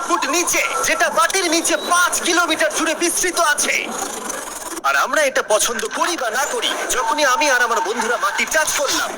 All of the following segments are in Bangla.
ফুট নিচে, যেটা মাটির নিচে 5 কিলোমিটার জুড়ে বিস্তৃত আছে। আর আমরা এটা পছন্দ করি বা না করি, যখনই আমি আর আমার বন্ধুরা মাটি টাচ করলাম,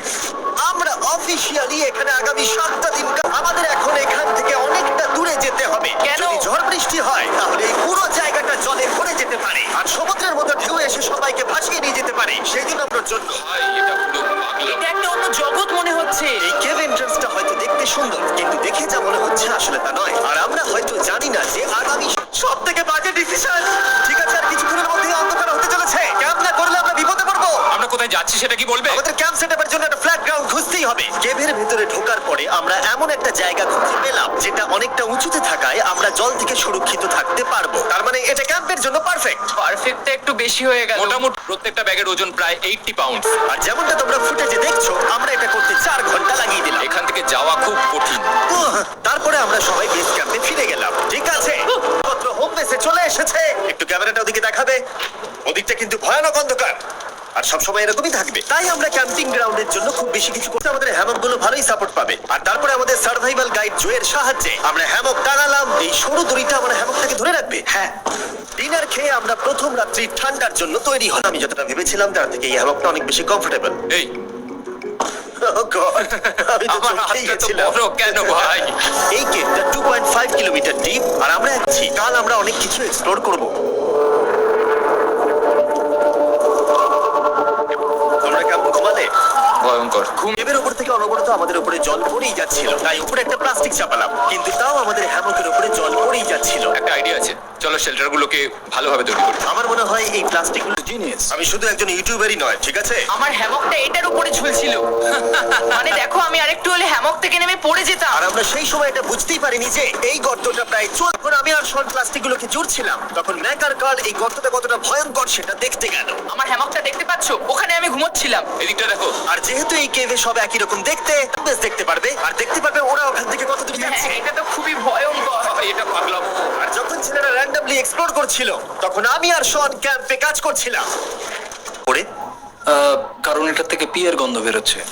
আমরা অফিসিয়ালি এখানে আগামী 7টা দিন আমাদের এখন এখান থেকে অনেকটা দূরে যেতে হবে। কেন? যদি ঝড় বৃষ্টি হয় তাহলে এই পুরো জায়গাটা জলে ভরে যেতে পারে আর সমুদ্রের মতো ঢেউ এসে সবাইকে ভাসিয়ে নিয়ে যেতে পারে। সেই জন্য আপনার জন্য ভাই এটা পুরো পাগলাম। এটা একটা অন্য জগৎ মনে হচ্ছে। এই কেভ এন্ট্রান্সটা হয়তো দেখতে সুন্দর, কিন্তু দেখে যা মনে হচ্ছে আসলে তা নয়। আর আমরা হয়তো জানি না যে আগামী সব থেকে বাজে ডিসিশন। ঠিক আছে, আর কিছুক্ষণের মধ্যে অন্ধকার হতে চলেছে। ক্যাম্প না করলে আমরা বিপদে পড়বো। আমরা কোথায় যাচ্ছি সেটা কি বলবে? আমাদের ক্যাম্প সেটআপের জন্য একটা ফ্ল্যাট গ্রাউন্ড খুঁজতেই হবে। কেভের ভিতরে ঢোকার পরে আমরা এমন একটা জায়গা খুঁজে পেলাম যেটা অনেকটা উঁচুতে থাকায় আমরা জল থেকে সুরক্ষিত থাকতে পারবো। তার মানে এটা ক্যাম্পের জন্য পারফেক্ট। পারফেক্টটা একটু বেশি হয়ে গেল। মোটামুটি প্রত্যেকটা ব্যাগের ওজন প্রায় 80 পাউন্ডস। আর যেমনটা তোমরা ফুটেজে দেখছো, আমরা এটা করতে 4 ঘন্টা লাগিয়ে দিলাম। এখান থেকে যাওয়া খুব কঠিন। তারপরে আমরা সবাই বেস ক্যাম্পে ফিরে গেলাম। ঠিক আছে, পত্র হোম বেসে চলে এসেছে। একটু ক্যামেরাটা ওদিকে দেখাবে। ওদিকটা কিন্তু ভয়ানক অন্ধকার আর সবসময় এরকমই থাকবে। তাই আমরা ক্যাম্পিং গ্রাউন্ডের জন্য খুব বেশি কিছু করতে, আমাদের হ্যামক গুলো ভালোই সাপোর্ট পাবে। আর তারপরে আমাদের সার্ভাইভাল গাইড জোয়ের সাহায্যে আমরা হ্যামক টানালাম। এই সরু দড়িটা আমার হ্যামকটাকে ধরে রাখবে। হ্যাঁ, ডিনার খেয়ে আমরা প্রথম রাত্রি ঠান্ডার জন্য তৈরি হলাম। আমি যতটা ভেবেছিলাম তার থেকে এই হ্যামকটা অনেক বেশি কমফোর্টেবল। এই আমি তো আমার চমকেই হাতটা তো গেছিলাম। বড় কেন ভাই? এই কেভটা 2.5 কিলোমিটার ডিপ আর আমরা যাচ্ছি। কাল আমরা অনেক কিছু এক্সপ্লোর করব। তোমরা কেমন ঘুমালে? ভয়ঙ্কর। কেভের উপর থেকে অনবরত আমাদের উপরে জল পড়েই যাচ্ছিল, তাই উপরে একটা প্লাস্টিক চাপালাম, কিন্তু তাও আমাদের হ্যামকের উপরে জল পড়েই যাচ্ছিল। একটা আইডিয়া আছে, চলো শেল্টারগুলোকে ভালোভাবে তৈরি করি। আমার মনে হয় এই প্লাস্টিকগুলো জিনিয়াস। আমি শুধু একজন ইউটিউবারই নয়, ঠিক আছে? আমার হ্যামকটা এটার উপরে ঝুলছিল। মানে দেখো, আমি আরেকটু হলে হ্যামক থেকে নেমে পড়ে যেতাম। আর আমরা সেই সময় এটা বুঝতেই পারিনি যে এই গর্তটা প্রায় যখন আমি আর শন প্লাস্টিকগুলোকে জুড়ছিলাম, তখন ম্যাক আর কার্ল এই গর্তটা কতটা ভয়ঙ্কর সেটা দেখতে গেল। আমার হ্যামকটা দেখতে পাচ্ছো? ওখানে আমি ঘুমোচ্ছিলাম। এদিকটা দেখো। আর যেহেতু এই কেভে সব একই রকম দেখতে, বেশ দেখতে পারবে আর দেখতে পারবে ওরা ওখান থেকে কত দূর যাচ্ছে। হ্যাঁ, এটা তো খুবই ভয়ঙ্কর। ভাই এটা পাগলাম। আর যখন ছেলেরা র্যান্ডমলি এক্সপ্লোর করছিল, তখন আমি আর শন ক্যাম্পে কাজ করছিলাম। ওরে কারণ এটার থেকে পিয়ের গন্ধ বেরোচ্ছে।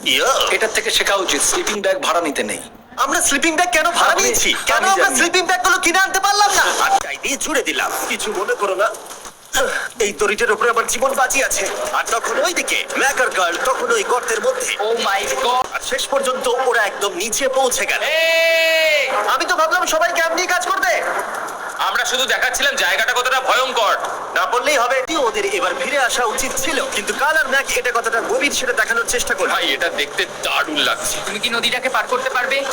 ইয়া, এটার থেকে শেখা উচিত স্লিপিং ব্যাগ ভাড়া নিতে নেই। আমরা স্লিপিং ব্যাগ কেন ভাড়া আমি- নিয়েছি? কেন আমি আমরা জানি। স্লিপিং ব্যাগগুলো কিনে আনতে পারলাম না? আর তাই দিয়ে জুড়ে দিলাম। কিছু মনে করো না, এই দড়িটার উপরে আমার জীবন বাঁচি আছে। আর তখন ওইদিকে ম্যাকার গার্ল তখন ওই গর্তের মধ্যে। ও মাই গড। আর শেষ পর্যন্ত ওরা একদম নিচে পৌঁছে গেল। আমি তো ভাবলাম সবাই ক্যাম্প নিয়ে কাজ করবে। আমরা শুধু দেখাচ্ছিলাম জায়গাটা কতটা ভয়ঙ্কর। না বললেই হবে, ওদের এবার ফিরে আসা উচিত ছিল, কিন্তু কাল আর ম্যাক এটা কতটা গভীর সেটা দেখানোর চেষ্টা করল। ভাই এটা দেখতে দারুণ লাগছে। তুমি কি নদীটাকে পার করতে পারবে?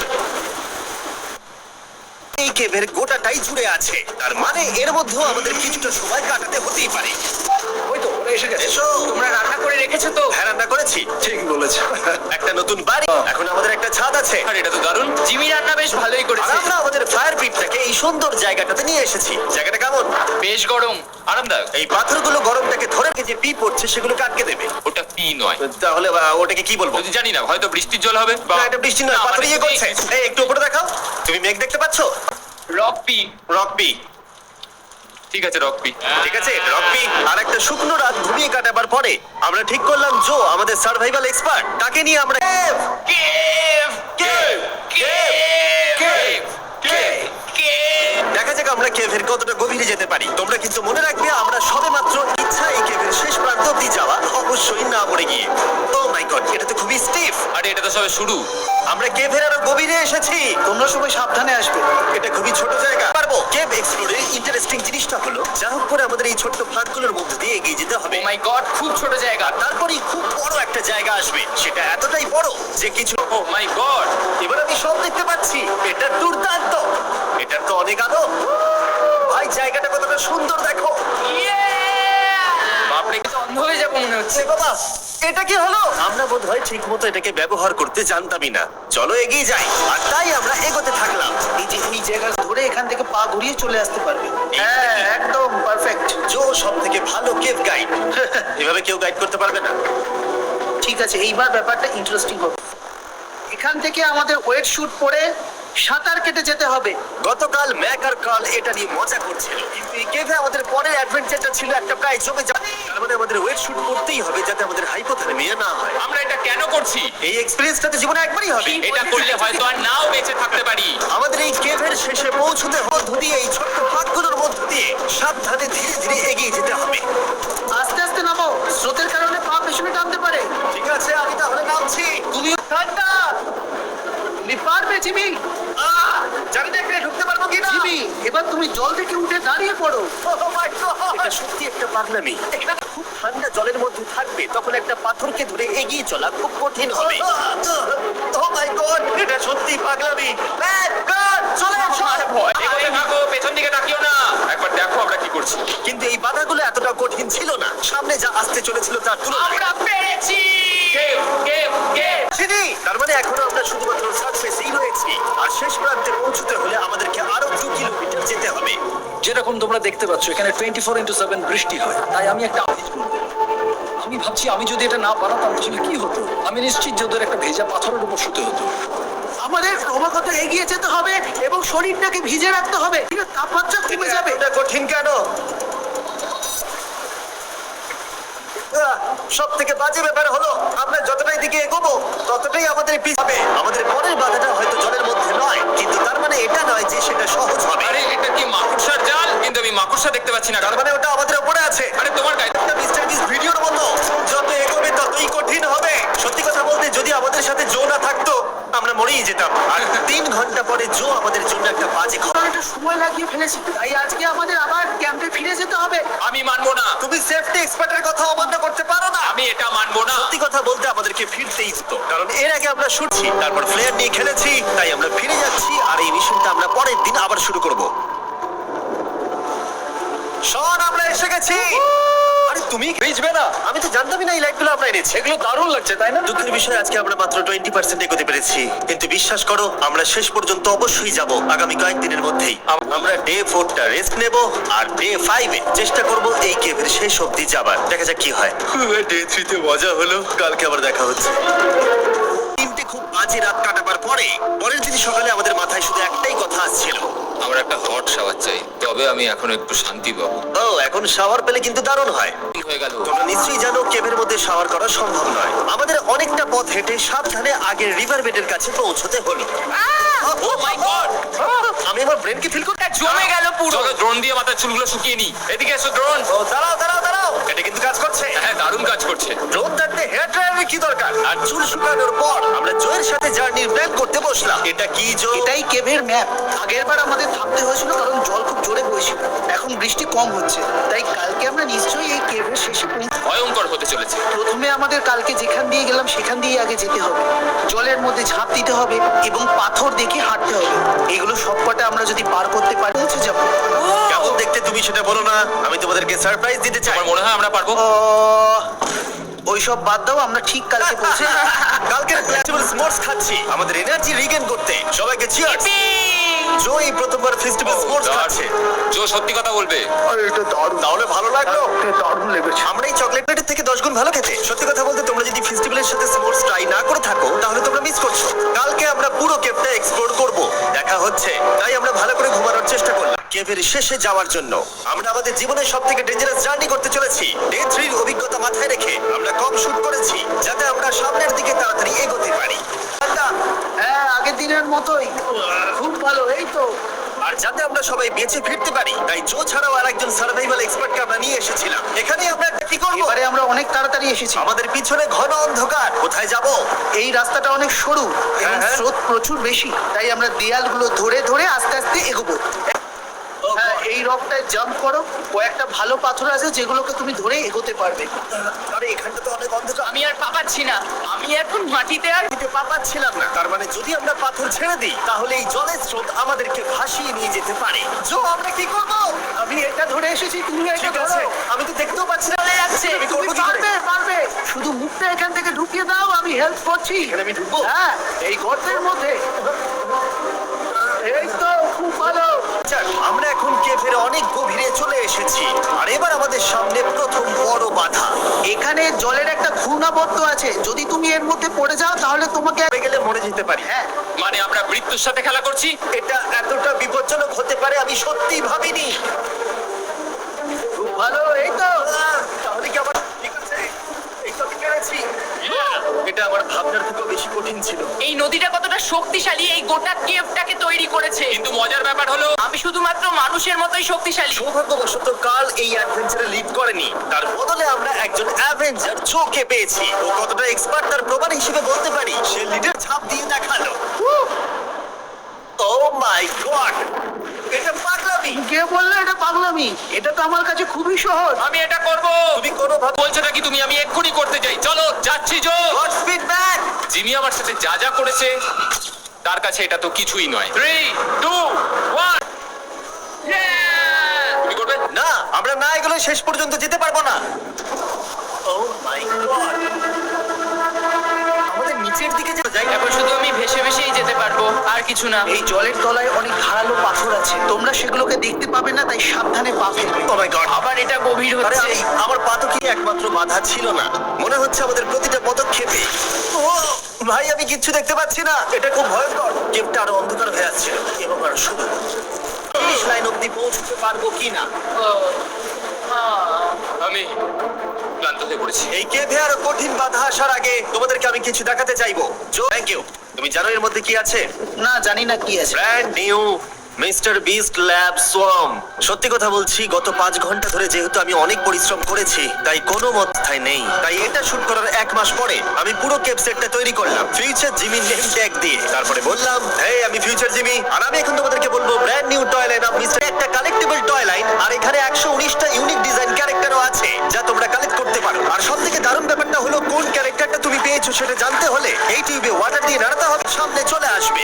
এই কেভের গোটাটাই জুড়ে আছে, তার মানে এর মধ্যেও আমাদের কিছুটা সময় কাটাতে হতেই পারে। ওই তো ওরা এসে গেছে। এসো। তোমরা রান্না করে রেখেছো তো? হ্যাঁ, রান্না করেছি। ঠিক বলেছে। একটা নতুন বাড়ি, এখন আমাদের একটা ছাদ আছে। আর এটা তো দারুণ। জিমি রান্না বেশ ভালোই আর করেছে। আমরা আমাদের ফায়ার পিটটাকে এই সুন্দর জায়গাটাতে নিয়ে এসেছি। জায়গাটা কেমন? বেশ গরম। আরামদায়ক। এই পাথরগুলো গরমটাকে ধরে যে পি পড়ছে সেগুলোকে আটকে দেবে। ওটা পি নয়। তাহলে ওটাকে কি বলবো? যদি জানি না, হয়তো বৃষ্টির জল হবে বা না, এটা বৃষ্টি নয়, না, পাথর মানে ইয়ে তুমি- করছে। এই একটু উপরে দেখাও। তুমি মেঘ দেখতে পাচ্ছো? Rock P. Rock P. ঠিক আছে, রক পি। ঠিক আছে, রকপি। আর একটা শুকনো রাত ঘুমিয়ে কাটাবার পরে আমরা ঠিক করলাম জো আমাদের সার্ভাইভাল এক্সপার্ট, তাকে নিয়ে আমরা কেভ কেভ কেভ কেভ দেখা যাক আমরা কেভের কতটা গভীরে যেতে পারি। তোমরা কিন্তু মনে রাখবে আমরা সবেমাত্র ইচ্ছা এই কেভের শেষ প্রান্ত অব্দি যাওয়া, অবশ্যই না মরে গিয়ে। ও মাই গড, এটা তো খুবই স্টিফ। আরে এটা তো সবে শুরু। আমরা কেভের আরো গভীরে এসেছি। তোমরা সবাই সাবধানে আসবে। এটা খুবই ছোট জায়গা। পারবো। কেভ এক্সপ্লোরের ইন্টারেস্টিং জিনিসটা হলো যা হোক করে আমাদের এই ছোট্ট ফাঁকগুলোর মধ্যে দিয়ে এগিয়ে যেতে হবে। ও মাই গড, খুব ছোট জায়গা। তারপরেই খুব বড় একটা জায়গা আসবে, সেটা এতটাই বড় যে কিছু। ও মাই গড। এবার আমি সব দেখতে পাচ্ছি। এটা দুর্দান্ত। এটার তো অনেক আলো। ভাই জায়গাটা কতটা সুন্দর দেখো। বাপরে, কিছু অন্ধ হয়ে যাবো মনে হচ্ছে। এ বাবা, এটা কি হলো? আমরা বোধহয় ঠিক মতো এটাকে ব্যবহার করতে জানতামই না। চলো এগিয়ে যাই। আর তাই আমরা এগোতে থাকলাম। এই যে এই জায়গা ধরে এখান থেকে পা ঘুরিয়ে চলে আসতে পারবে। হ্যাঁ, একদম পারফেক্ট। জো সব থেকে ভালো কেভ গাইড। এভাবে কেউ গাইড করতে পারবে না। ঠিক আছে, এইবার ব্যাপারটা ইন্টারেস্টিং হবে। এখান থেকে আমাদের ওয়েট শুট পরে সাঁতার কেটে যেতে হবে। গতকাল ম্যাক আর কার্ল এটা নিয়ে মজা করছিল, কিন্তু এই কেভে আমাদের পরের অ্যাডভেঞ্চারটা ছিল একটা প্রায় জমে যাবে। তার মানে আমাদের ওয়েট শুট করতেই হবে যাতে আমাদের হাইপোথার্মিয়া না হয়। আমরা এটা কেন করছি? এই এক্সপেরিয়েন্সটা তো জীবনে একবারই হবে। এটা করলে হয়তো আর নাও বেঁচে থাকতে পারি। আমাদের এই কেভের শেষে পৌঁছতে মধ্য দিয়ে এই ছোট্ট ফাঁকগুলোর মধ্য দিয়ে সাবধানে ধীরে ধীরে এগিয়ে যেতে হবে। আস্তে আস্তে নামো, স্রোতের কারণে পা পেছনে টানতে পারে। ঠিক আছে, আমি তাহলে নামছি। তুমি ঠান্ডা, তুমি পারবে জিমি। জানি না এখানে ঢুকতে পারবো কিনা। জিমি, এবার তুমি জল থেকে উঠে দাঁড়িয়ে পড়ো। Oh my God! এটা সত্যি একটা পাগলামি। এখানে খুব ঠান্ডা জলের মধ্যে থাকবে, তখন একটা পাথরকে ধরে এগিয়ে চলা খুব কঠিন হবে। Oh my God! এটা সত্যি পাগলামি। ম্যাক, কার্ল, চলে এসো। এগোতে থাকো, পেছন দিকে তাকিও না। একবার দেখো আমরা কি করছি। কিন্তু এই বাধাগুলো এতটা কঠিন ছিল না, সামনে যা আসতে চলেছিল তার তুলনায়। আমরা পেরেছি। Cave, cave, cave. চিনি! তার মানে এখনো আমরা শুধুমাত্র সার্ফেসেই রয়েছি, আর শেষ প্রান্তে পৌঁছতে হলে আমাদেরকে আরো 2 কিলোমিটার যেতে হবে। যেরকম তোমরা দেখতে পাচ্ছ এখানে 24/7 বৃষ্টি হয়, তাই আমি একটা আমেজ করব। আমি ভাবছি আমি যদি এটা না পারতাম তাহলে কি হতো। আমি নিশ্চিত যে ওদের একটা ভেজা পাথরের উপর শুতে হতো। আমাদের ক্রমাগত এগিয়ে যেতে হবে এবং শরীরটাকে ভিজে রাখতে হবে। তাপমাত্রা কমে যাবে। এটা কঠিন কেন? সব থেকে বাজে ব্যাপার হলো আমরা যতটাই দিকে এগোবো ততটাই আমাদের পিছাবে। আমাদের পরের বাধাটা হয়তো জলের মধ্যে নয়, কিন্তু তার মানে এটা নয় যে সেটা সহজ হবে। আরে এটা কি মাকড়সার জাল? কিন্তু আমি মাকড়সা দেখতে পাচ্ছি না। তার মানে ওটা আমাদের উপরে আছে। আরে তোমার গায়ে একটা মিস্টার বিস ভিডিওর মতো, যত এগোবে ততই কঠিন হবে। সত্যি কথা বলতে যদি আমাদের সাথে জো না থাকতো আমরা মরেই যেতাম। আর 3 ঘন্টা পরে জো আমাদের জন্য একটা বাজে খবর। আমরা একটু সময় লাগিয়ে ফেলেছি, তাই আজকে আমাদের আবার ক্যাম্পে ফিরে যেতে হবে। আমি মানবো না। তুমি সেফটি এক্সপার্টের কথা অমান্য করতে পারো না। আমি এটা মানবো না। সত্যি কথা বলতে আমাদেরকে ফিরতেই হতো, কারণ এর আগে আমরা শুটছি, তারপর ফ্লেয়ার নিয়ে খেলেছি, তাই আমরা ফিরে যাচ্ছি। আর এই মিশনটা আমরা পরের দিন আবার শুরু করব। শোন, আমরা এসে গেছি। আরে তুমি ভিজবে না? আমি তো জানতামই না এই লাইটগুলো আমরা এনেছি। এগুলো দারুণ লাগছে তাই না? দুঃখের বিষয় আজকে আমরা মাত্র 20% এগোতে পেরেছি, কিন্তু বিশ্বাস করো আমরা শেষ পর্যন্ত অবশ্যই যাব আগামী কয়েকদিনের মধ্যেই। আমরা ডে 4টা রেস্ট নেব, আর ডে 5 এ চেষ্টা করব এই কেভের শেষ অবধি যাবার। দেখা যাক কি হয়। ডে 3 তে মজা হলো, কালকে আবার দেখা হচ্ছে। 3টে খুব বাজে রাত কাটাবার পরে পরের দিন সকালে আমাদের মাথায় শুধু একটাই কথা আসছিল। আমার একটা হট শাওয়ার চাই, তবে আমি এখন একটু শান্তি পাবো। ও, এখন শাওয়ার পেলে কিন্তু দারুণ হয়। কি হয়ে গেল? তোমরা নিশ্চয়ই জানো কেভের মধ্যে শাওয়ার করা সম্ভব নয়। আমাদের অনেকটা পথ হেঁটে সাবধানে আগের রিভার বেডের কাছে পৌঁছতে হলো। Oh my God! আমি আমার ব্রেনকে ফিল করতে জমে গেল পুরো। চলো ড্রোন দিয়ে মাথার চুলগুলো শুকিয়ে নি। এদিকে এসো ড্রোন। ও, দাঁড়াও দাঁড়াও দাঁড়াও, এটা কিন্তু কাজ করছে। হ্যাঁ, দারুণ কাজ করছে। ড্রোন থাকতে হেয়ার ড্রায়ারের কি দরকার? আর চুল শুকানোর পর আমরা জয়ের সাথে জার্নির প্ল্যান করতে বসলাম। এটা কি জো? এটাই কেভের ম্যাপ। আগের বার আমাদের থামতে হয়েছিল কারণ জল খুব জোরে বইছিল। এখন বৃষ্টি কম হচ্ছে, তাই কালকে আমরা নিশ্চয়ই এই কেভের শেষে পৌঁছাবো। ভয়ঙ্কর হতে চলেছে। প্রথমে আমাদের কালকে যেখান দিয়ে গেলাম সেখান দিয়ে আগে যেতে হবে। জলের মধ্যে ঝাঁপ দিতে হবে এবং পাথর দেখে হাঁটতে হবে। এগুলো সবকটা আমরা যদি পার করতে পারি পৌঁছে যাবো। কেমন দেখতে তুমি সেটা বলো না, আমি তোমাদেরকে সারপ্রাইজ দিতে চাই। আমার মনে হয় আমরা পারবো। ওইসব বাদ দাও, আমরা ঠিক কালকে পৌঁছে যাবো। কালকের ফেস্টিভ্যাল স্মোর্টস খাচ্ছি আমাদের এনার্জি রিগেন করতে। সবাইকে চিয়ার্স। জো এই প্রথমবার ফেস্টিভ্যাল স্মোর্টস খাচ্ছে। জো সত্যি কথা বলবে। আরে এটা দারুণ, তাহলে ভালো লাগলো? এটা দারুণ লেগেছে। আমরা এই চকলেট প্লেটের থেকে 10 গুণ ভালো খেতে। সত্যি কথা বলতে তোমরা যদি ফেস্টিভ্যালের সাথে স্পোর্টস ট্রাই না করে থাকো তাহলে তোমরা মিস করছো। কালকে আমরা পুরো কেভটা এক্সপ্লোর করব, দেখা হচ্ছে। তাই আমরা ভালো করে ঘুমানোর চেষ্টা করলাম কেভের শেষে যাওয়ার জন্য। আমরা আমাদের জীবনের সবথেকে ডেঞ্জারাস জার্নি করতে চলেছি। ডে 3 এর অভিজ্ঞতা মাথায় রেখে আমরা কম শুট করেছি যাতে আমরা সামনের দিকে তাড়াতাড়ি এগোতে পারি। হ্যাঁ, আগের দিনের মতোই খুব ভালো। এই তো আর যাতে আমরা সবাই বেঁচে ফিরতে পারি তাই জো ছাড়াও আরেকজন সার্ভাইভাল এক্সপার্টকে আমরা নিয়ে এসেছিলাম। এখানে আমরা কি করব? এবারে আমরা অনেক তাড়াতাড়ি এসেছি। আমাদের পিছনে ঘন অন্ধকার, কোথায় যাব? এই রাস্তাটা অনেক সরু এবং হ্যাঁ। স্রোত প্রচুর বেশি, তাই আমরা দেয়ালগুলো ধরে ধরে আস্তে আস্তে এগোবো। হ্যাঁ, এই রকটায় জাম্প করো। কয়েকটা ভালো পাথর আছে যেগুলোকে তুমি ধরে এগোতে পারবে। আরে এখানটা তো অনেক অন্ধকার, আমি আর পা পাচ্ছি না। আমি এখন মাটিতে আর আমি পা পাচ্ছিলাম না। তার মানে যদি আমরা পাথর ছেড়ে দিই তাহলে এই জলের স্রোত আমাদেরকে ভাসিয়ে নিয়ে যেতে পারে। জো, আমরা কি করব? আমি এটা ধরে এসেছি, তুমি এটা ঠিক ধরো। আছে, আমি তো দেখতেও পাচ্ছি না। চলে যাচ্ছে। আমি তুমি করবো কি করে? পারবে পারবে। শুধু মুখটা এখান থেকে ঢুকিয়ে দাও, আমি হেল্প করছি। এখানে আমি ঢুকবো? হ্যাঁ, এই গর্তের মধ্যে। এই তো, খুব ভালো। যাক, আমরা এখন কেভের অনেক গভীরে চলে এসেছি আর এবার আমাদের সামনে প্রথম বড় বাধা। এখানে জলের একটা ঘূর্ণাবর্ত আছে, যদি তুমি এর মধ্যে পড়ে যাও তাহলে তোমাকে পড়ে গেলে মরে যেতে পারি। হ্যাঁ, মানে আমরা মৃত্যুর সাথে খেলা করছি। এটা এতটা বিপজ্জনক হতে পারে আমি সত্যিই ভাবিনি। খুব ভালো, এই তো। তাহলে কি আমার ঠিক আছে? এই তো আমি পেরেছি। এটা আমার ভাবনার থেকেও বেশি কঠিন ছিল। এই নদীটা কতটা শক্তিশালী এই গোটা কেভটাকে তৈরি করেছে। কিন্তু মজার ব্যাপার হলো আমি শুধুমাত্র মানুষের মতোই শক্তিশালী। সৌভাগ্যবশত কার্ল এই অ্যাডভেঞ্চারে লিড করেনি, তার বদলে আমরা একজন অ্যাভেঞ্জার জোকে পেয়েছি। ও কতটা এক্সপার্ট তার প্রমাণ হিসেবে বলতে পারি, সে লিডের ছাপ দিয়ে দেখালো। ও মাই গড, এটা পাগলামি। কে বললো এটা পাগলামি? এটা তো আমার কাছে খুবই সহজ। আমি এটা করব। তুমি কোনো ভাবে বলছো নাকি তুমি? আমি এক্ষুনি করতে যাই। চলো যাচ্ছি Joe. God speed back. Jimmy আমার সাথে যা যা করেছে তার কাছে এটা তো কিছুই নয়। 3 2 1 তুমি করবে? না, আমরা না এগুলো শেষ পর্যন্ত যেতে পারবো না। ও মাই গড, আমাদের নিচের দিকে যে যাই এখন শুধু আমি ভেসে ভেসেই যেতে পারবো, আর কিছু না। এই জলের তলায় অনেক ধারালো পাথর আছে, তোমরা সেগুলোকে দেখতে পাবে না, তাই সাবধানে পা ফেলবে। ও মাই গড, আবার এটা গভীর আরে হচ্ছে। আমার পা তো কি একমাত্র বাধা ছিল না, মনে হচ্ছে আমাদের প্রতিটা পদক্ষেপে। ও ভাই, আমি কিচ্ছু দেখতে পাচ্ছি না, এটা খুব ভয়ঙ্কর। কেভটা আরো অন্ধকার হয়ে আসছে এবং আর শুরু। ফিনিশ লাইন অব্দি পৌঁছতে পারবো কিনা। আমি ক্লান্ত হয়ে পড়েছি। এই কেভে আরো কঠিন বাধা আসার আগে তোমাদেরকে আমি কিছু দেখাতে চাইবো। জো, থ্যাংক ইউ। তুমি জানো এর মধ্যে কি আছে? না, জানি না কি আছে। Brand new mister beast lab swamp. সত্যি কথা বলছি, গত 5 ঘন্টা ধরে যেহেতু আমি অনেক পরিশ্রম করেছি, তাই কোনো মতথাই নেই। তাই এটা শুট করার 1 মাস পরে আমি পুরো কেপ সেটটা তৈরি করলাম ফিউচার জিমি নেম ট্যাগ দিয়ে। তারপরে বললাম, হেই, আমি ফিউচার জিমি, আর আমি এখন তোমাদেরকে বলবো brand new toy line of mister, একটা কালেক্টেবল টয় লাইন। আর এখানে 119টা ইউনিক ডিজাইন ক্যারেক্টারও আছে যা তোমরা কালেক্ট করতে পারো। আর সবথেকে দারুণ ব্যাপারটা হলো, কোন ক্যারেক্টারটা তুমি পেয়েছো সেটা জানতে হলে এই টিউবে ওয়াটার দিয়ে নাড়াতে হবে, সামনে চলে আসবে।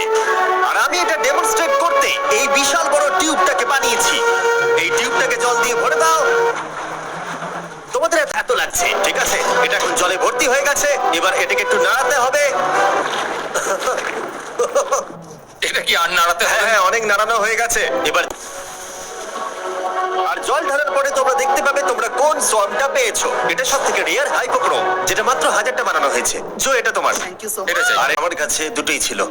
আর আমি এটা ডেমনস্ট্রেট করতে এই বিশাল বড় টিউবটাকে বানিয়েছি। এই টিউবটাকে জল দিয়ে ভরে দাও। তোমাদের এত লাগছে, ঠিক আছে? এটা এখন জলে ভর্তি হয়ে গেছে, এবার এটাকে একটু নাড়াতে হবে। এটা কি আর নাড়াতে হ্যাঁ হবে? হ্যাঁ, অনেক নাড়ানো হয়ে গেছে এবার। আর জল ঢালার পরে তোমরা দেখতে পাবে তোমরা কোন সোয়ামটা পেয়েছো। এটা সবথেকে রেয়ার হাইপোক্রোম, যেটা মাত্র 1000টা বানানো হয়েছে। জো, এটা তোমার। থ্যাংক ইউ সো এটা মাচ। চাই। আর আমার কাছে দুটোই ছিল।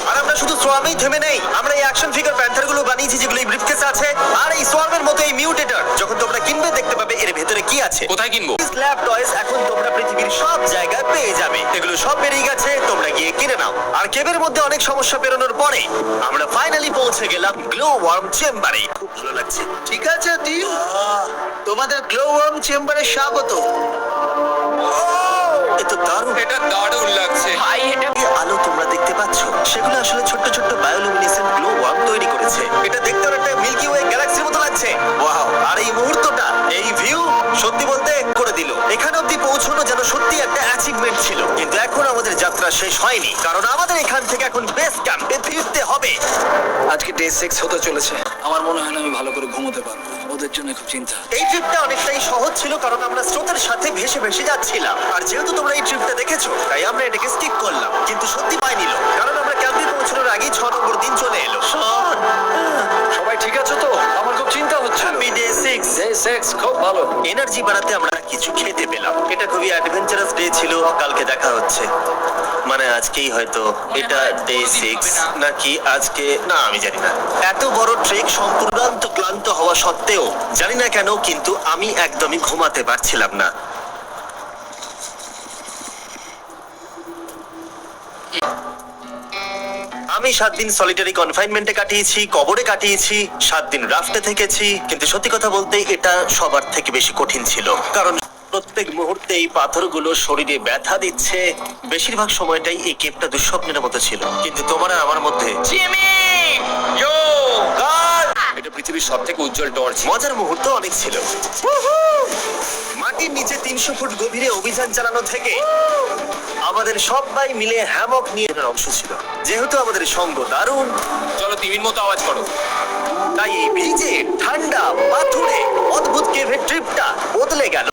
আর আমরা শুধু সোয়ামেই থেমে নেই, আমরা এই অ্যাকশন ফিগার প্যান্থার গুলো বানিয়েছি যেগুলো এই ব্রিফকেসে আছে। আর এই সোয়ামের মতো এই মিউটেটর, যখন তোমরা কিনবে দেখতে পাবে এর ভেতরে কি আছে। কোথায় কিনবো? স্ল্যাব টয়েস এখন তোমরা পৃথিবীর সব জায়গায় পেয়ে যাবে। এগুলো সব বেরিয়ে গেছে, তোমরা গিয়ে কিনে নাও। আর কেবের মধ্যে অনেক সমস্যা পেরোনোর পরে আমরা ফাইনালি পৌঁছে গেলাম গ্লো ওয়ার্ম চেম্বারে। খুব ভালো লাগছে। ঠিক আছে টিম, তোমাদের গ্লো ওয়ার্ম চেম্বারে স্বাগত। এ তো দারুণ। এটা দারুণ লাগছে। ভাই এটা এই আলো তোমরা দেখতে পাচ্ছ, সেগুলো আসলে ছোট্ট ছোট্ট বায়োলুমিনেসেন্ট গ্লো ওয়ার্ম তৈরি করেছে। এটা দেখতে অনেকটা মিল্কি ওয়ে গ্যালাক্সির মতো লাগছে। ওয়াও! আর এই মুহূর্তটা, এই ভিউ সত্যি বলতে করে দিল। এখানে অব্দি পৌঁছানো যেন সত্যি একটা অ্যাচিভমেন্ট ছিল। কিন্তু এখন আমাদের যাত্রা শেষ হয়নি, কারণ আমাদের এখান থেকে এখন বেস ক্যাম্পে ফিরতে হবে। আজকে ডে 6 হতে চলেছে। আমার মনে হয় না আমি ভালো করে ঘুমোতে পারবো। ওদের জন্য খুব চিন্তা। এই ট্রিপটা অনেকটাই সহজ ছিল, কারণ আমরা স্রোতের সাথে ভেসে ভেসে যাচ্ছিলাম। আর যেহেতু তোমরা এই ট্রিপটা দেখেছো, তাই আমরা এটাকে স্কিপ করলাম। কিন্তু সত্যি পাই নিল, কারণ আমরা ক্যাম্পে পৌঁছানোর আগেই 6 নম্বর দিন চলে এলো। সবাই ঠিক আছে তো? আমার খুব চিন্তা হচ্ছিল। Happy day 6। ডে 6 খুব ভালো। এনার্জি বাড়াতে আমরা কিছু খেতে পেলাম। এটা খুবই অ্যাডভেঞ্চারাস ডে ছিল। কালকে দেখা হচ্ছে, মানে আজকেই হয়তো। এটা ডে কোনোদিন 6 হবে না। নাকি আজকে, না আমি জানি না। এত বড় ট্রেক সম্পূর্ণ ক্লান্ত হওয়া সত্ত্বেও জানি না কেন, কিন্তু আমি একদমই ঘুমাতে পারছিলাম না। আমি 7 দিন সলিটারি কনফাইনমেন্টে কাটিয়েছি, কবরে কাটিয়েছি, 7 দিন রাফটে থেকেছি। কিন্তু সত্যি কথা বলতে এটা সবার থেকে বেশি কঠিন ছিল, কারণ প্রত্যেক মুহূর্তে এই পাথরগুলো শরীরে ব্যথা দিচ্ছে। বেশিরভাগ সময়টাই এই কেপটা দুঃস্বপ্নের মতো ছিল। কিন্তু তোমার আর আমার মধ্যে জিমি! ইয়ো! God! এটা পৃথিবীর সবথেকে উজ্জ্বল টর্চ। মজার মুহূর্ত অনেক ছিল। মাটির নিচে 300 ফুট গভীরে অভিযান চালানো থেকে আমাদের সবাই মিলে হ্যামক নিয়ে এর অংশ ছিল। যেহেতু আমাদের সঙ্গ দারুণ, চলো তিমির মতো আওয়াজ করো। তাই এই ভিজে ঠান্ডা পাথুরে অদ্ভুত কেভের ট্রিপটা বদলে গেল।